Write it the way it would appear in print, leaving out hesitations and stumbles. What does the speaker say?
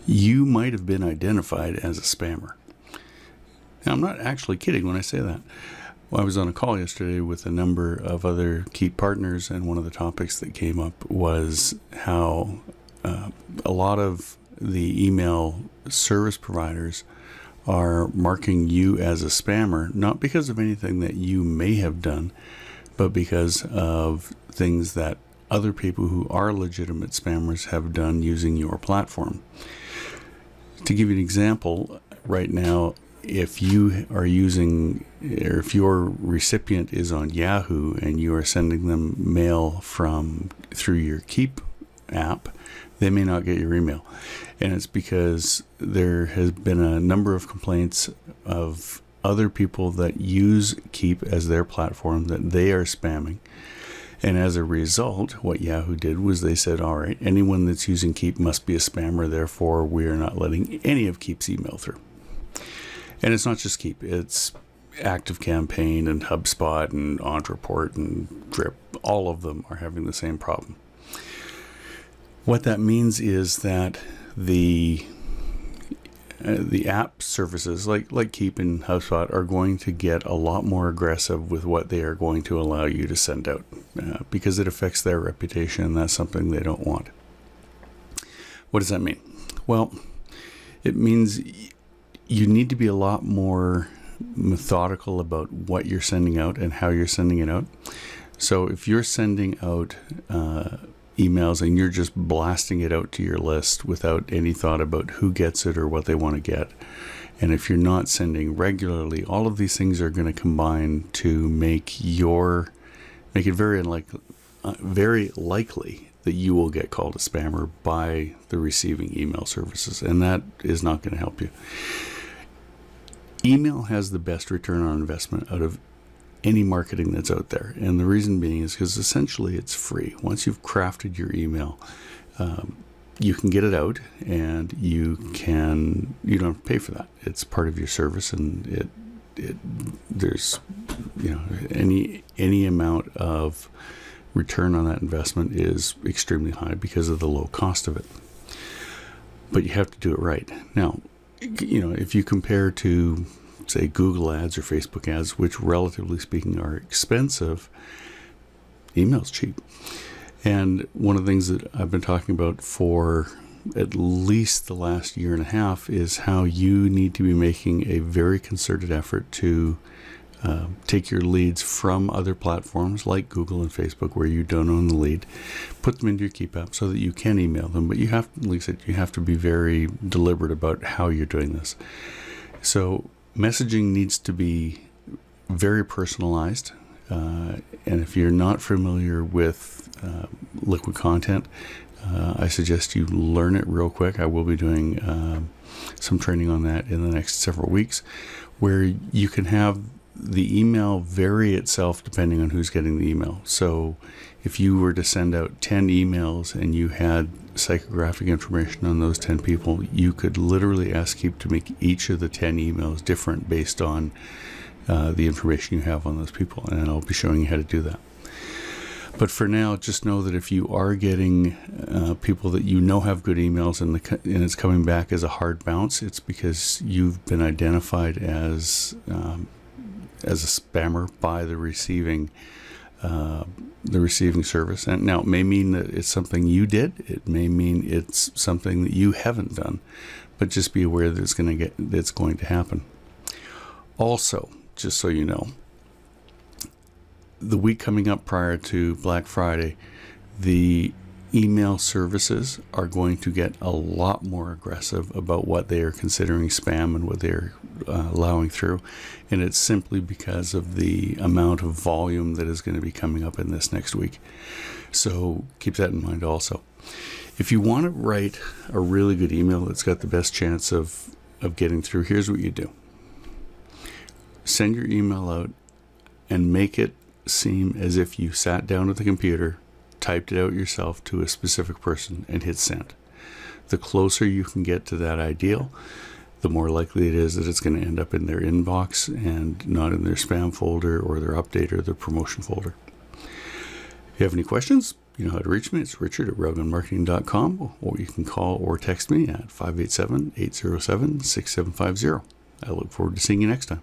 you might have been identified as a spammer. Now, I'm not actually kidding when I say that. Well, I was on a call yesterday with a number of other Keep partners, and one of the topics that came up was how a lot of the email service providers are marking you as a spammer, not because of anything that you may have done, but because of things that other people who are legitimate spammers have done using your platform. To give you an example, right now, if you are using, or if your recipient is on Yahoo and you are sending them mail through your Keep app, they may not get your email. And it's because there has been a number of complaints of other people that use Keep as their platform that they are spamming. And as a result, what Yahoo did was they said, all right, anyone that's using Keep must be a spammer, therefore we are not letting any of Keep's email through. And it's not just Keep, it's ActiveCampaign and HubSpot and Entreport and Drip. All of them are having the same problem. What that means is that the app services like Keep and HubSpot are going to get a lot more aggressive with what they are going to allow you to send out because it affects their reputation, and that's something they don't want. What does that mean? Well, it means you need to be a lot more methodical about what you're sending out and how you're sending it out. So if you're sending out emails and you're just blasting it out to your list without any thought about who gets it or what they want to get, and if you're not sending regularly, all of these things are going to combine to make it very likely that you will get called a spammer by the receiving email services, and that is not going to help you. Email has the best return on investment out of any marketing that's out there. And the reason being is because essentially it's free. Once you've crafted your email, you can get it out, and you don't have to pay for that. It's part of your service, and there's any amount of return on that investment is extremely high because of the low cost of it. But you have to do it right. Now, if you compare to, say, Google ads or Facebook ads, which relatively speaking are expensive, email's cheap. And one of the things that I've been talking about for at least the last year and a half is how you need to be making a very concerted effort to take your leads from other platforms like Google and Facebook, where you don't own the lead, put them into your Keep app so that you can email them. But you have to be very deliberate about how you're doing this. So messaging needs to be very personalized. And if you're not familiar with liquid content, I suggest you learn it real quick. I will be doing some training on that in the next several weeks, where you can have the email vary itself depending on who's getting the email. So if you were to send out 10 emails and you had psychographic information on those 10 people, you could literally ask Keep to make each of the 10 emails different based on the information you have on those people. And I'll be showing you how to do that. But for now, just know that if you are getting people that have good emails and it's coming back as a hard bounce, it's because you've been identified as a spammer by the receiving service. And now it may mean that it's something you did. It may mean it's something that you haven't done, but just be aware that it's going to happen. Also, just so you know, the week coming up prior to Black Friday, the email services are going to get a lot more aggressive about what they are considering spam and what they're allowing through. And it's simply because of the amount of volume that is going to be coming up in this next week. So keep that in mind also. If you want to write a really good email that's got the best chance of getting through, here's what you do. Send your email out and make it seem as if you sat down at the computer, typed it out yourself to a specific person, and hit send. The closer you can get to that ideal, the more likely it is that it's going to end up in their inbox and not in their spam folder or their update or their promotion folder. If you have any questions, You know how to reach me. It's Richard at RailGunMarketing.com, or you can call or text me at 587-807-6750. I look forward to seeing you next time.